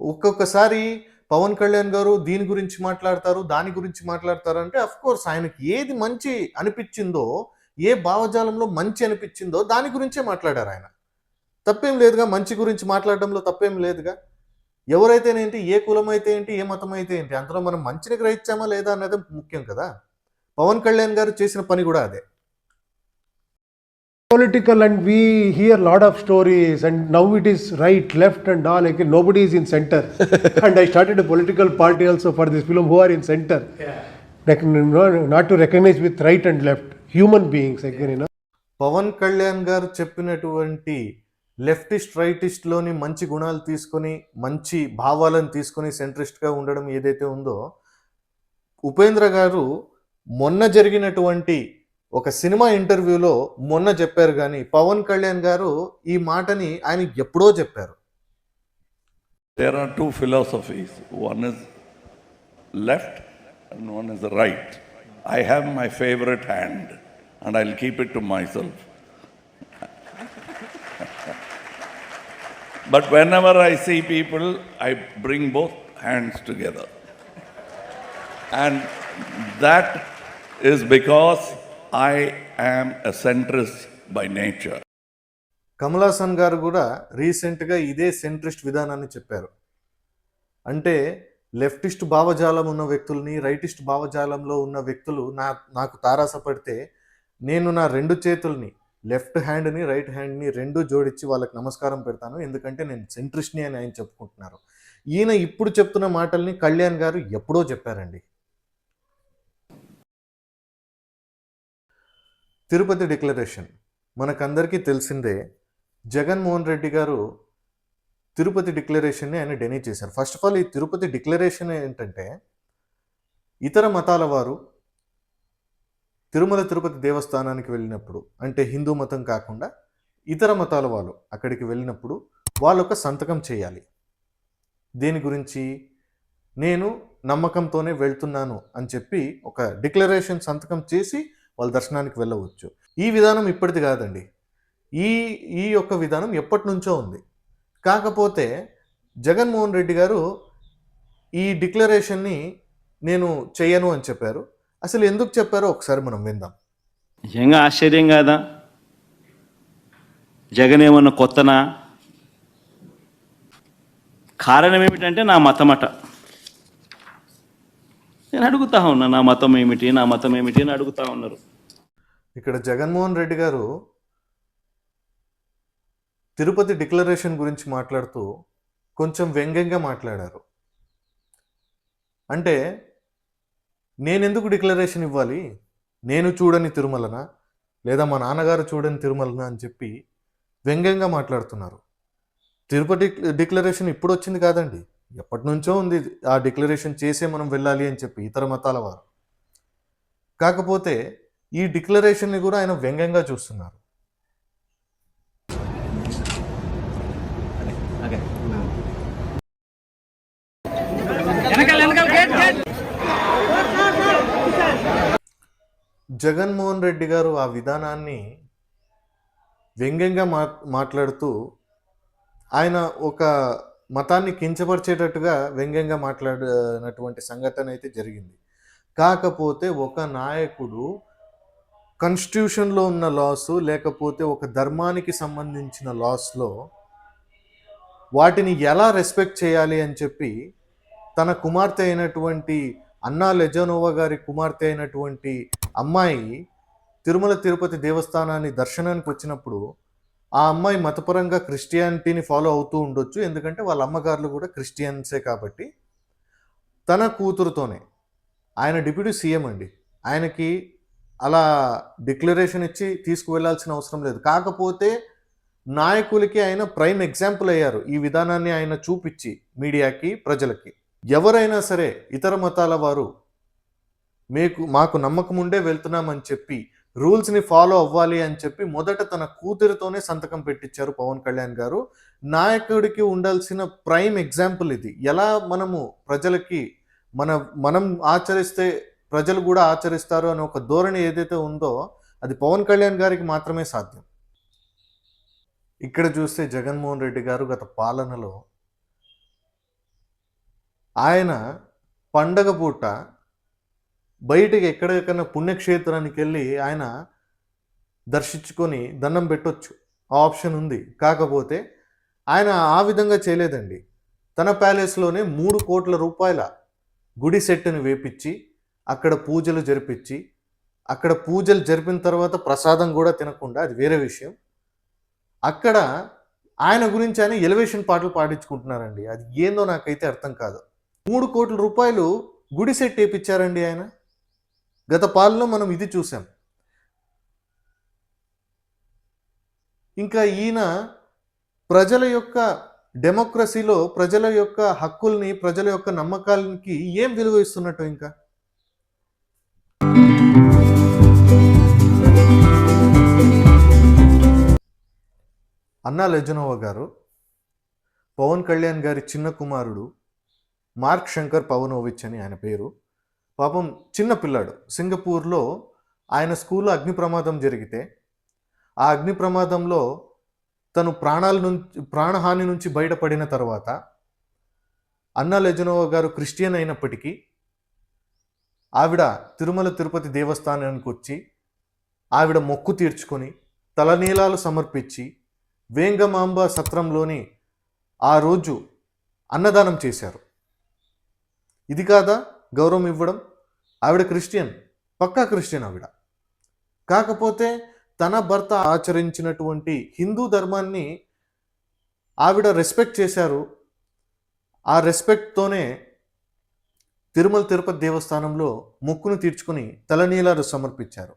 ఒక్కొక్కసారి పవన్ కళ్యాణ్ గారు దీని గురించి మాట్లాడతారు, దాని గురించి మాట్లాడతారు అంటే కోర్స్ ఆయనకి ఏది మంచి అనిపించిందో, ఏ భావజాలంలో మంచి అనిపించిందో దాని గురించే మాట్లాడారు ఆయన. తప్పేం లేదుగా, మంచి గురించి మాట్లాడడంలో తప్పేం లేదుగా. ఎవరైతేనేంటి, ఏ కులం అయితే ఏంటి, ఏ మతం అయితే ఏంటి, అందులో మనం మంచిని గ్రహించామా లేదా అన్నది ముఖ్యం కదా. పవన్ కళ్యాణ్ గారు చేసిన పని కూడా అదే. Political, and we hear lot of stories, and now it is right, left and all, like nobody is in center. And I started a political party also for this film, who are in center. Like, not to recognize with right and left, human beings again, you know. Pawan Kalyan గారు చెప్పినటువంటి leftist రైటిస్ట్లోని మంచి గుణాలు తీసుకొని, మంచి భావాలను తీసుకొని సెంట్రిస్ట్గా ఉండడం ఏదైతే ఉందో, ఉపేంద్ర గారు మొన్న జరిగినటువంటి ఒక సినిమా ఇంటర్వ్యూలో మొన్న చెప్పారు. కానీ పవన్ కళ్యాణ్ గారు ఈ మాటని ఆయన ఎప్పుడో చెప్పారు. There are two philosophies. One is left and one is right. I have my favorite hand and I'll keep it to myself. But whenever I see people, I bring both hands together. And that is because I am a centrist by nature. Kamal Haasan గారు కూడా రీసెంట్గా ఇదే centrist విధానాన్ని చెప్పారు. అంటే leftist భావజాలం ఉన్న వ్యక్తుల్ని, రైటిస్ట్ భావజాలంలో ఉన్న వ్యక్తులు నాకు తారాసపడితే నేను నా రెండు చేతుల్ని, లెఫ్ట్ హ్యాండ్ని రైట్ హ్యాండ్ని రెండు జోడించి వాళ్ళకి నమస్కారం పెడతాను, ఎందుకంటే నేను సెంట్రిస్ట్ని అని ఆయన చెప్పుకుంటున్నారు. ఈయన ఇప్పుడు చెప్తున్న మాటల్ని కళ్యాణ్ గారు ఎప్పుడో చెప్పారండి. తిరుపతి డిక్లరేషన్ మనకందరికీ తెలిసిందే. జగన్మోహన్ రెడ్డి గారు తిరుపతి డిక్లరేషన్ని ఆయన డెనీ చేశారు. ఫస్ట్ ఆఫ్ ఆల్ ఈ తిరుపతి డిక్లరేషన్ ఏంటంటే, ఇతర మతాల వారు తిరుపతి దేవస్థానానికి వెళ్ళినప్పుడు, అంటే హిందూ మతం కాకుండా ఇతర మతాల వాళ్ళు అక్కడికి వెళ్ళినప్పుడు వాళ్ళు ఒక సంతకం చేయాలి. దీని గురించి నేను నమ్మకంతోనే వెళ్తున్నాను అని చెప్పి ఒక డిక్లరేషన్ సంతకం చేసి వాళ్ళ దర్శనానికి వెళ్ళవచ్చు. ఈ విధానం ఇప్పటిది కాదండి. ఈ యొక్క విధానం ఎప్పటి నుంచో ఉంది. కాకపోతే జగన్మోహన్ రెడ్డి గారు ఈ డిక్లరేషన్ని నేను చెయ్యను అని చెప్పారు. అసలు ఎందుకు చెప్పారో ఒకసారి మనం విందాం. నిజంగా ఆశ్చర్యం కాదా? జగన్ ఏమన్నా కొత్తనా? కారణం ఏమిటంటే నా మతమట. నేను అడుగుతా ఉన్నా, నా మతం ఏమిటి, నా మతం ఏమిటి అని అడుగుతా ఉన్నారు. ఇక్కడ జగన్మోహన్ రెడ్డి గారు తిరుపతి డిక్లరేషన్ గురించి మాట్లాడుతూ కొంచెం వ్యంగ్యంగా మాట్లాడారు. అంటే నేనెందుకు డిక్లరేషన్ ఇవ్వాలి, నేను చూడని తిరుమలనా, లేదా మా నాన్నగారు చూడని తిరుమలనా అని చెప్పి వ్యంగ్యంగా మాట్లాడుతున్నారు. తిరుపతి డిక్లరేషన్ ఇప్పుడు వచ్చింది కాదండి, ఎప్పటి నుంచో ఉంది. ఆ డిక్లరేషన్ చేసే మనం వెళ్ళాలి అని చెప్పి ఇతర మతాల వారు. కాకపోతే ఈ డిక్లరేషన్ని కూడా ఆయన వ్యంగ్యంగా చూస్తున్నారు. జగన్మోహన్ రెడ్డి గారు ఆ విధానాన్ని వ్యంగ్యంగా మాట్లాడుతూ ఆయన ఒక మతాన్ని కించపరిచేటట్టుగా వ్యంగ్యంగా మాట్లాడినటువంటి సంఘటన అయితే జరిగింది. కాకపోతే ఒక నాయకుడు కాన్స్టిట్యూషన్లో ఉన్న లాస్, లేకపోతే ఒక ధర్మానికి సంబంధించిన లాస్లో వాటిని ఎలా రెస్పెక్ట్ చేయాలి అని చెప్పి తన కుమార్తె అయినటువంటి అన్నా లెజనోవా గారి కుమార్తె అయినటువంటి అమ్మాయి తిరుపతి దేవస్థానాన్ని దర్శనానికి వచ్చినప్పుడు ఆ అమ్మాయి మతపరంగా క్రిస్టియానిటీని ఫాలో అవుతూ ఉండొచ్చు, ఎందుకంటే వాళ్ళ అమ్మగారులు కూడా క్రిస్టియన్సే కాబట్టి తన కూతురుతోనే, ఆయన డిప్యూటీ సీఎం అండి, ఆయనకి అలా డిక్లరేషన్ ఇచ్చి తీసుకువెళ్లాల్సిన అవసరం లేదు. కాకపోతే నాయకులకి ఆయన ప్రైమ్ ఎగ్జాంపుల్ అయ్యారు. ఈ విధానాన్ని ఆయన చూపించి మీడియాకి, ప్రజలకి. ఎవరైనా సరే ఇతర మతాల వారు మాకు నమ్మకం ఉండే వెళ్తున్నామని చెప్పి రూల్స్ని ఫాలో అవ్వాలి అని చెప్పి మొదట తన కూతురితోనే సంతకం పెట్టించారు పవన్ కళ్యాణ్ గారు. నాయకుడికి ఉండాల్సిన ప్రైమ్ ఎగ్జాంపుల్ ఇది. ఎలా మనము ప్రజలకి మనం ఆచరిస్తే ప్రజలు కూడా ఆచరిస్తారు అనే ఒక ధోరణి ఏదైతే ఉందో అది పవన్ కళ్యాణ్ గారికి మాత్రమే సాధ్యం. ఇక్కడ చూస్తే జగన్మోహన్ రెడ్డి గారు గత పాలనలో ఆయన పండగ పూట బయటికి ఎక్కడికైనా పుణ్యక్షేత్రానికి వెళ్ళి ఆయన దర్శించుకొని దండం పెట్టొచ్చు, ఆ ఆప్షన్ ఉంది. కాకపోతే ఆయన ఆ విధంగా చేయలేదండి. తన ప్యాలెస్లోనే 3 కోట్ల రూపాయల గుడి సెట్ని వేపించి అక్కడ పూజలు జరిపించి, అక్కడ పూజలు జరిపిన తర్వాత ప్రసాదం కూడా తినకుండా, అది వేరే విషయం, అక్కడ ఆయన గురించి ఆయన ఎలివేషన్ పాటలు పాడించుకుంటున్నారండి. అది ఏందో నాకైతే అర్థం కాదు. 3 కోట్ల రూపాయలు గుడి సెట్ వేయించారండి ఆయన. గత పాలలో మనం ఇది చూసాం. ఇంకా ఈయన ప్రజల యొక్క డెమోక్రసీలో ప్రజల యొక్క హక్కుల్ని, ప్రజల యొక్క నమ్మకాలకి ఏం విలువ ఇస్తున్నట్టు ఇంకా? అన్నా లెజనోవా గారు పవన్ కళ్యాణ్ గారి చిన్న కుమారుడు మార్క్ శంకర్ పవనోవిచ్ అని ఆయన పేరు. పాపం చిన్న పిల్లాడు. సింగపూర్లో ఆయన స్కూల్లో అగ్ని ప్రమాదం జరిగితే ఆ అగ్ని ప్రమాదంలో తను ప్రాణహాని నుంచి బయటపడిన తర్వాత అన్నా లెజనోవా గారు క్రిస్టియన్ అయినప్పటికీ ఆవిడ తిరుమల తిరుపతి దేవస్థానానికి వచ్చి ఆవిడ మొక్కు తీర్చుకొని తలనీలాలు సమర్పించి వేంగమాంబ సత్రంలోని ఆ రోజు అన్నదానం చేశారు. ఇది కాదా గౌరవం ఇవ్వడం? ఆవిడ క్రిస్టియన్, పక్కా క్రిస్టియన్ ఆవిడ. కాకపోతే తన భర్త ఆచరించినటువంటి హిందూ ధర్మాన్ని ఆవిడ రెస్పెక్ట్ చేశారు. ఆ రెస్పెక్ట్తోనే తిరుమల తిరుపతి దేవస్థానంలో మొక్కును తీర్చుకుని తలనీలాలు సమర్పించారు.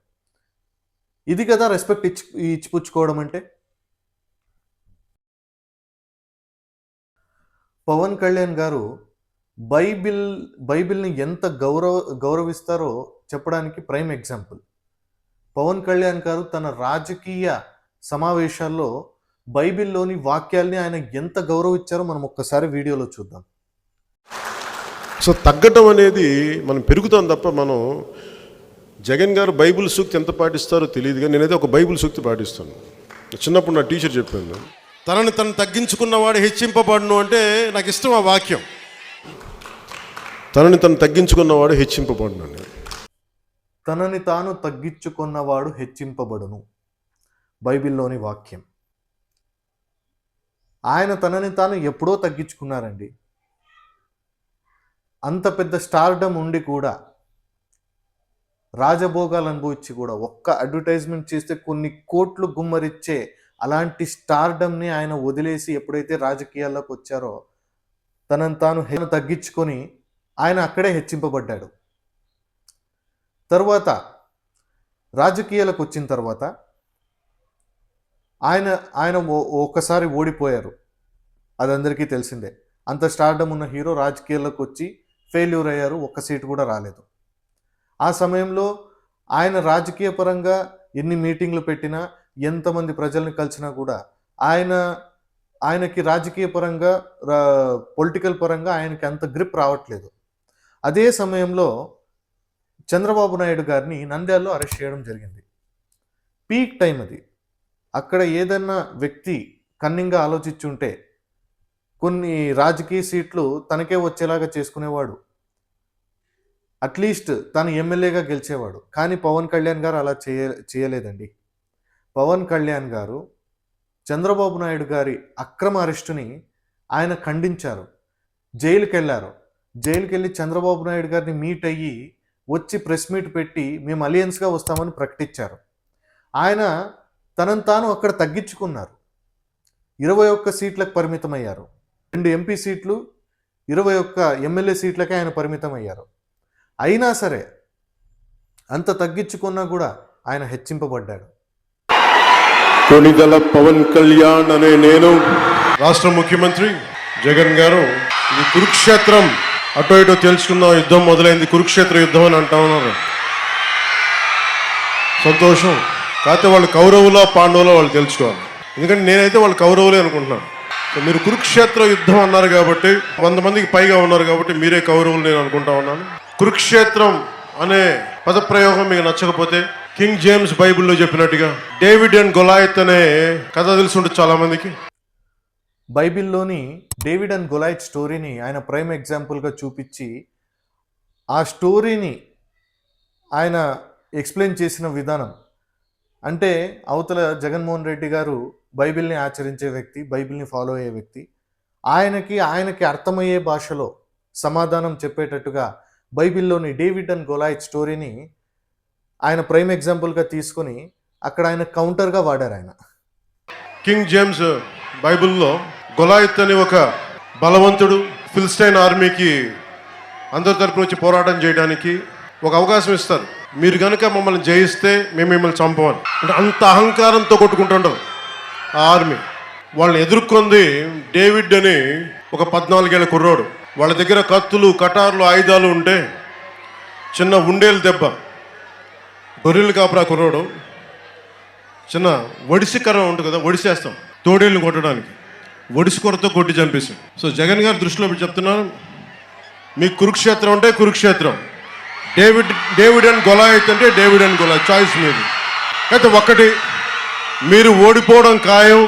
ఇది కదా రెస్పెక్ట్ ఇచ్చిపుచ్చుకోవడం అంటే. పవన్ కళ్యాణ్ గారు బైబిల్ని ఎంత గౌరవిస్తారో చెప్పడానికి ప్రైమ్ ఎగ్జాంపుల్. పవన్ కళ్యాణ్ గారు తన రాజకీయ సమావేశాల్లో బైబిల్లోని వాక్యాల్ని ఆయన ఎంత గౌరవించారో మనం ఒక్కసారి వీడియోలో చూద్దాం. సో తగ్గటం అనేది మనం పెరుగుతాం తప్ప, మనం జగన్ గారు బైబిల్ సూక్తి ఎంత పాటిస్తారో తెలియదు, కానీ నేనైతే ఒక బైబిల్ సూక్తి పాటిస్తాను. చిన్నప్పుడు నా టీచర్ చెప్పాను, తనని తను తగ్గించుకున్నవాడు హెచ్చింపబడును అంటే నాకు ఇష్టం ఆ వాక్యం. తనని తను తగ్గించుకున్నవాడు హెచ్చింపబడును అని. తనని తాను తగ్గించుకున్నవాడు హెచ్చింపబడును, బైబిల్లోని వాక్యం. ఆయన తనని తాను ఎప్పుడో తగ్గించుకున్నారండి. అంత పెద్ద స్టార్డమ్ ఉండి కూడా, రాజభోగాలు అనుభవించి కూడా, ఒక్క అడ్వర్టైజ్మెంట్ చేస్తే కొన్ని కోట్లు గుమ్మరిచ్చే అలాంటి స్టార్డమ్ని ఆయన వదిలేసి ఎప్పుడైతే రాజకీయాల్లోకి వచ్చారో తనని తాను తగ్గించుకొని ఆయన అక్కడే హెచ్చింపబడ్డాడు. తర్వాత రాజకీయాలకు వచ్చిన తర్వాత ఆయన ఒక్కసారి ఓడిపోయారు, అది అందరికీ తెలిసిందే. అంత స్టార్డమ్ ఉన్న హీరో రాజకీయాల్లోకి వచ్చి ఫెయిల్యూర్ అయ్యారు, ఒక్క సీటు కూడా రాలేదు. ఆ సమయంలో ఆయన రాజకీయ పరంగా ఎన్ని మీటింగ్లు పెట్టినా, ఎంతమంది ప్రజల్ని కలిసినా కూడా ఆయనకి రాజకీయ పరంగా, పొలిటికల్ పరంగా ఆయనకి అంత గ్రిప్ రావట్లేదు. అదే సమయంలో చంద్రబాబు నాయుడు గారిని నంద్యాలలో అరెస్ట్ చేయడం జరిగింది. పీక్ టైం అది. అక్కడ ఏదన్నా వ్యక్తి కన్నింగా ఆలోచించుంటే కొన్ని రాజకీయ సీట్లు తనకే వచ్చేలాగా చేసుకునేవాడు, అట్లీస్ట్ తను ఎమ్మెల్యేగా గెలిచేవాడు. కానీ పవన్ కళ్యాణ్ గారు అలా చేయలేదండి. పవన్ కళ్యాణ్ గారు చంద్రబాబు నాయుడు గారి అక్రమ అరెస్టుని ఆయన ఖండించారు. జైలుకి వెళ్ళారు. జైలుకి వెళ్ళి చంద్రబాబు నాయుడు గారిని మీట్ అయ్యి వచ్చి ప్రెస్ మీట్ పెట్టి మేము అలియన్స్గా వస్తామని ప్రకటించారు. ఆయన తనను తాను అక్కడ తగ్గించుకున్నారు. 21 సీట్లకు పరిమితమయ్యారు. 2 ఎంపీ సీట్లు, 21 ఎమ్మెల్యే సీట్లకే ఆయన పరిమితమయ్యారు. అయినా సరే అంత తగ్గించుకున్నా కూడా ఆయన హెచ్చింపబడ్డాడు. కొణిదల పవన్ కళ్యాణ్ అనే నేను, రాష్ట్ర ముఖ్యమంత్రి జగన్ గారు, ఇది కురుక్షేత్రం, అటో ఇటో తెలుసుకుందాం, యుద్ధం మొదలైంది, కురుక్షేత్ర యుద్ధం అని అంటా ఉన్నారు. సంతోషం. కాకపోతే వాళ్ళు కౌరవులో పాండవులో వాళ్ళు తెలుసుకోవాలి. ఎందుకంటే నేనైతే వాళ్ళు కౌరవులే అనుకుంటున్నాను. మీరు కురుక్షేత్ర యుద్ధం అన్నారు కాబట్టి, 100 మందికి పైగా ఉన్నారు కాబట్టి మీరే కౌరవులు నేను అనుకుంటా ఉన్నాను. కురుక్షేత్రం అనే పదప్రయోగం మీకు నచ్చకపోతే, కింగ్ జేమ్స్ బైబిల్లో చెప్పినట్టుగా డేవిడ్ అండ్ గొలాయత్ అనే కథ తెలుసుంటుంది చాలా మందికి. బైబిల్లోని డేవిడ్ అండ్ గొలైత్ స్టోరీని ఆయన ప్రైమ్ ఎగ్జాంపుల్గా చూపించి ఆ స్టోరీని ఆయన ఎక్స్ప్లెయిన్ చేసిన విధానం, అంటే అవతల జగన్మోహన్ రెడ్డి గారు బైబిల్ని ఆచరించే వ్యక్తి, బైబిల్ని ఫాలో అయ్యే వ్యక్తి, ఆయనకి అర్థమయ్యే భాషలో సమాధానం చెప్పేటట్టుగా బైబిల్లోని డేవిడ్ అండ్ గొలైత్ స్టోరీని ఆయన ప్రైమ్ ఎగ్జాంపుల్గా తీసుకొని అక్కడ ఆయన కౌంటర్గా వాడారు ఆయన. కింగ్ జేమ్స్ బైబిల్లో గొలాయిత్ అని ఒక బలవంతుడు ఫిలిస్టైన్ ఆర్మీకి అందరి తరపున వచ్చి పోరాటం చేయడానికి ఒక అవకాశం ఇస్తారు. మీరు కనుక మమ్మల్ని జయిస్తే మేము మిమ్మల్ని చంపమని. అంటే అంత అహంకారంతో కొట్టుకుంటుంటారు ఆ ఆర్మీ. వాళ్ళని ఎదుర్కొంది డేవిడ్ అని ఒక 14 ఏళ్ల కుర్రోడు. వాళ్ళ దగ్గర కత్తులు, కటార్లు, ఆయుధాలు ఉంటే చిన్న ఉండేలు దెబ్బ, గొర్రెలు కాపురా కుర్రోడు, చిన్న ఒడిసి కర్ర ఉంటుంది కదా, ఒడిసేస్తాం తోడేళ్ళని కొట్టడానికి, ఒడిసి కొరతో కొట్టి చంపేసాం. సో జగన్ గారి దృష్టిలో పెట్టి చెప్తున్నాను, మీకు కురుక్షేత్రం అంటే కురుక్షేత్రం, డేవిడ్ అండ్ గొలాయిత్ అంటే డేవిడ్ అండ్ గొలాయిత్ చాయిస్ మీది. అయితే ఒక్కటి, మీరు ఓడిపోవడం ఖాయం,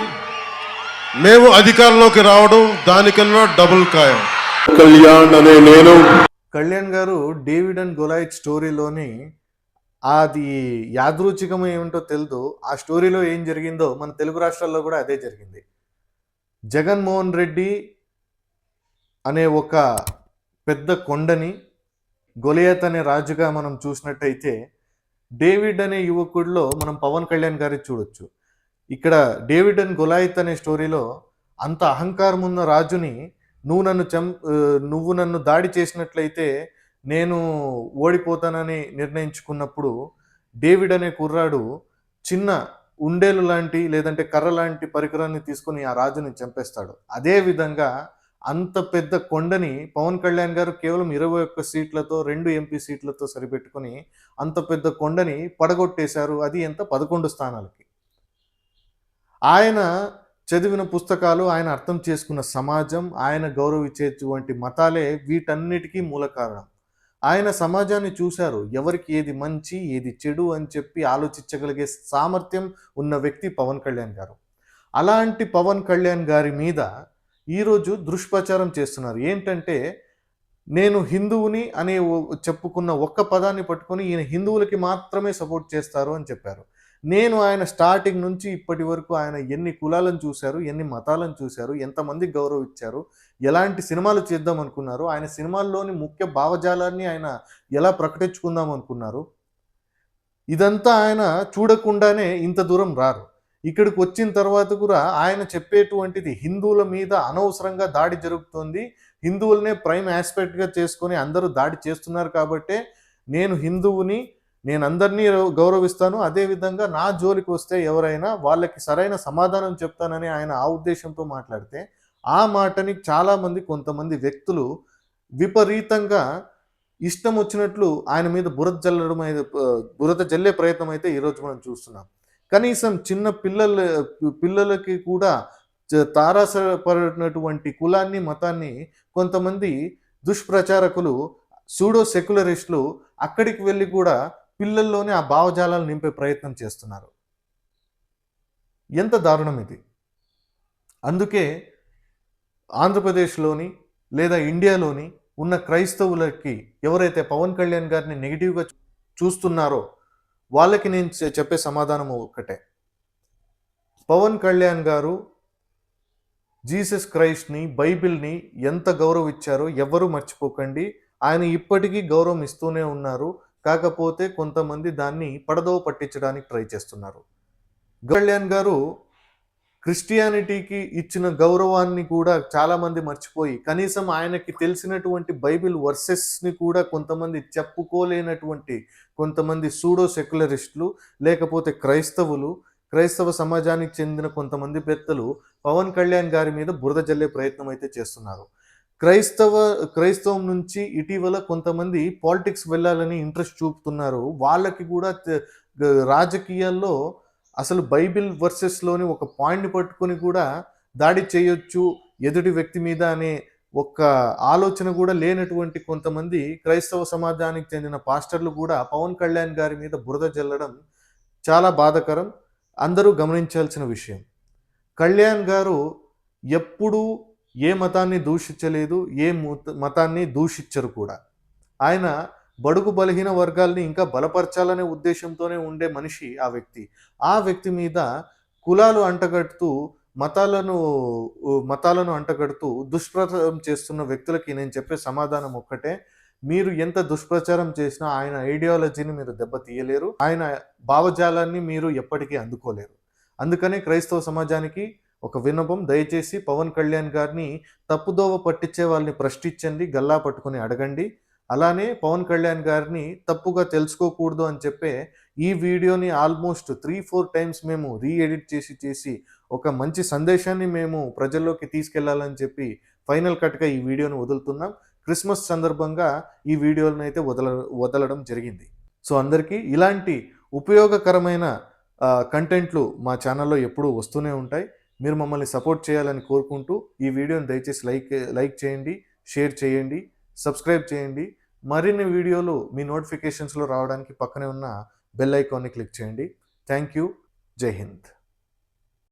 మేము అధికారంలోకి రావడం దానికన్నా డబుల్ ఖాయం. కళ్యాణ్ గారు డేవిడ్ అండ్ గొలాయిత్ స్టోరీలోని అది యాదృచ్ఛికం ఏమిటో తెలియదు, ఆ స్టోరీలో ఏం జరిగిందో మన తెలుగు రాష్ట్రాల్లో కూడా అదే జరిగింది. జగన్మోహన్ రెడ్డి అనే ఒక పెద్ద కొండని గొలియాత్ అనే రాజుగా మనం చూసినట్టయితే, డేవిడ్ అనే యువకుడిలో మనం పవన్ కళ్యాణ్ గారి చూడొచ్చు. ఇక్కడ డేవిడ్ అండ్ గొలాయిత్ అనే స్టోరీలో అంత అహంకారం ఉన్న రాజుని నువ్వు నన్ను దాడి చేసినట్లయితే నేను ఓడిపోతానని నిర్ణయించుకున్నప్పుడు డేవిడ్ అనే కుర్రాడు చిన్న ఉండేలు లాంటి లేదంటే కర్ర లాంటి పరికరాన్ని తీసుకుని ఆ రాజుని చంపేస్తాడు. అదే విధంగా అంత పెద్ద కొండని పవన్ కళ్యాణ్ గారు కేవలం 21 సీట్లతో 2 ఎంపీ సీట్లతో సరిపెట్టుకుని అంత పెద్ద కొండని పడగొట్టేశారు. అది ఎంత 11 స్థానాలకి. ఆయన చదివిన పుస్తకాలు, ఆయన అర్థం చేసుకున్న సమాజం, ఆయన గౌరవించేటువంటి మతాలే వీటన్నిటికీ మూల కారణం. ఆయన సమాజాన్ని చూశారు, ఎవరికి ఏది మంచి ఏది చెడు అని చెప్పి ఆలోచించగలిగే సామర్థ్యం ఉన్న వ్యక్తి పవన్ కళ్యాణ్ గారు. అలాంటి పవన్ కళ్యాణ్ గారి మీద ఈరోజు దుష్ప్రచారం చేస్తున్నారు. ఏంటంటే, నేను హిందువుని అనే చెప్పుకున్న ఒక్క పదాన్ని పట్టుకొని ఈయన హిందువులకి మాత్రమే సపోర్ట్ చేస్తారు అని చెప్పారు. నేను ఆయన స్టార్టింగ్ నుంచి ఇప్పటి వరకు ఆయన ఎన్ని కులాలను చూశారు, ఎన్ని మతాలను చూశారు, ఎంతమందికి గౌరవం ఇచ్చారు, ఎలాంటి సినిమాలు చేద్దాం అనుకున్నారు, ఆయన సినిమాల్లోని ముఖ్య భావజాలాన్ని ఆయన ఎలా ప్రకటించుకుందాం అనుకున్నారు, ఇదంతా ఆయన చూడకుండానే ఇంత దూరం రారు. ఇక్కడికి వచ్చిన తర్వాత కూడా ఆయన చెప్పేటువంటిది హిందువుల మీద అనవసరంగా దాడి జరుగుతుంది, హిందువులనే ప్రైమ్ ఆస్పెక్ట్గా చేసుకొని అందరూ దాడి చేస్తున్నారు కాబట్టే నేను హిందువుని, నేను అందరినీ గౌరవిస్తాను, అదేవిధంగా నా జోలికి వస్తే ఎవరైనా వాళ్ళకి సరైన సమాధానం చెప్తానని ఆయన ఆ ఉద్దేశంతో మాట్లాడితే, ఆ మాటని చాలామంది కొంతమంది వ్యక్తులు విపరీతంగా ఇష్టం వచ్చినట్లు ఆయన మీద బురద జల్లే ప్రయత్నం అయితే ఈరోజు మనం చూస్తున్నాం. కనీసం చిన్న పిల్లలకి కూడా తారసపడినటువంటి కులాన్ని, మతాన్ని కొంతమంది దుష్ప్రచారకులు, సూడో సెక్యులరిస్టులు అక్కడికి వెళ్ళి కూడా పిల్లల్లోనే ఆ భావజాలాలు నింపే ప్రయత్నం చేస్తున్నారు. ఎంత దారుణం ఇది! అందుకే ఆంధ్రప్రదేశ్లోని లేదా ఇండియాలోని ఉన్న క్రైస్తవులకి ఎవరైతే పవన్ కళ్యాణ్ గారిని నెగిటివ్గా చూస్తున్నారో వాళ్ళకి నేను చెప్పే సమాధానం ఒక్కటే, పవన్ కళ్యాణ్ గారు జీసస్ క్రైస్ట్ని, బైబిల్ని ఎంత గౌరవించారో ఎవ్వరూ మర్చిపోకండి. ఆయన ఇప్పటికీ గౌరవం ఇస్తూనే ఉన్నారు. కాకపోతే కొంతమంది దాన్ని పడదోవ పట్టించడానికి ట్రై చేస్తున్నారు. కళ్యాణ్ గారు క్రిస్టియానిటీకి ఇచ్చిన గౌరవాన్ని కూడా చాలామంది మర్చిపోయి, కనీసం ఆయనకి తెలిసినటువంటి బైబిల్ వర్సెస్ని కూడా కొంతమంది చెప్పుకోలేనటువంటి కొంతమంది సూడో సెక్యులరిస్టులు, లేకపోతే క్రైస్తవ సమాజానికి చెందిన కొంతమంది పెద్దలు పవన్ కళ్యాణ్ గారి మీద బురద జల్లే ప్రయత్నం అయితే చేస్తున్నారు. క్రైస్తవం నుంచి ఇటీవల కొంతమంది పాలిటిక్స్ వెళ్ళాలని ఇంట్రెస్ట్ చూపుతున్నారు. వాళ్ళకి కూడా రాజకీయాల్లో అసలు బైబిల్ వర్సెస్లోని ఒక పాయింట్ని పట్టుకొని కూడా దాడి చేయొచ్చు ఎదుటి వ్యక్తి మీద అనే ఒక ఆలోచన కూడా లేనటువంటి కొంతమంది క్రైస్తవ సమాజానికి చెందిన పాస్టర్లు కూడా పవన్ కళ్యాణ్ గారి మీద బురద జల్లడం చాలా బాధాకరం, అందరూ గమనించాల్సిన విషయం. కళ్యాణ్ గారు ఎప్పుడూ ఏ మతాన్ని దూషించలేదు, ఏ మతాన్ని దూషించరు కూడా. ఆయన బడుగు బలహీన వర్గాల్ని ఇంకా బలపరచాలనే ఉద్దేశంతోనే ఉండే మనిషి ఆ వ్యక్తి. ఆ వ్యక్తి మీద కులాలు అంటగడుతూ మతాలను అంటగడుతూ దుష్ప్రచారం చేస్తున్న వ్యక్తులకి నేను చెప్పే సమాధానం ఒక్కటే: మీరు ఎంత దుష్ప్రచారం చేసినా ఆయన ఐడియాలజీని మీరు దెబ్బతీయలేరు, ఆయన భావజాలాన్ని మీరు ఎప్పటికీ అందుకోలేరు. అందుకనే క్రైస్తవ సమాజానికి ఒక విన్నపం, దయచేసి పవన్ కళ్యాణ్ గారిని తప్పుదోవ పట్టించే వాళ్ళని ప్రశ్నించండి, గల్లా పట్టుకొని అడగండి. అలానే పవన్ కళ్యాణ్ గారిని తప్పుగా తెలుసుకోకూడదు అని చెప్పే ఈ వీడియోని ఆల్మోస్ట్ 3-4 టైమ్స్ మేము రీఎడిట్ చేసి ఒక మంచి సందేశాన్ని మేము ప్రజల్లోకి తీసుకెళ్లాలని చెప్పి ఫైనల్ కట్గా ఈ వీడియోని వదులుతున్నాం. క్రిస్మస్ సందర్భంగా ఈ వీడియోలను అయితే వదలడం జరిగింది. సో అందరికీ ఇలాంటి ఉపయోగకరమైన కంటెంట్లు మా ఛానల్లో ఎప్పుడూ వస్తూనే ఉంటాయి. మీరు మమ్మల్ని సపోర్ట్ చేయాలని కోరుకుంటూ ఈ వీడియోని దయచేసి లైక్ చేయండి, షేర్ చేయండి, సబ్స్క్రైబ్ చేయండి. మరిన్ని వీడియోలు మీ నోటిఫికేషన్స్లో రావడానికి పక్కనే ఉన్న బెల్ ఐకాన్ని క్లిక్ చేయండి. Thank you. జై హింద్.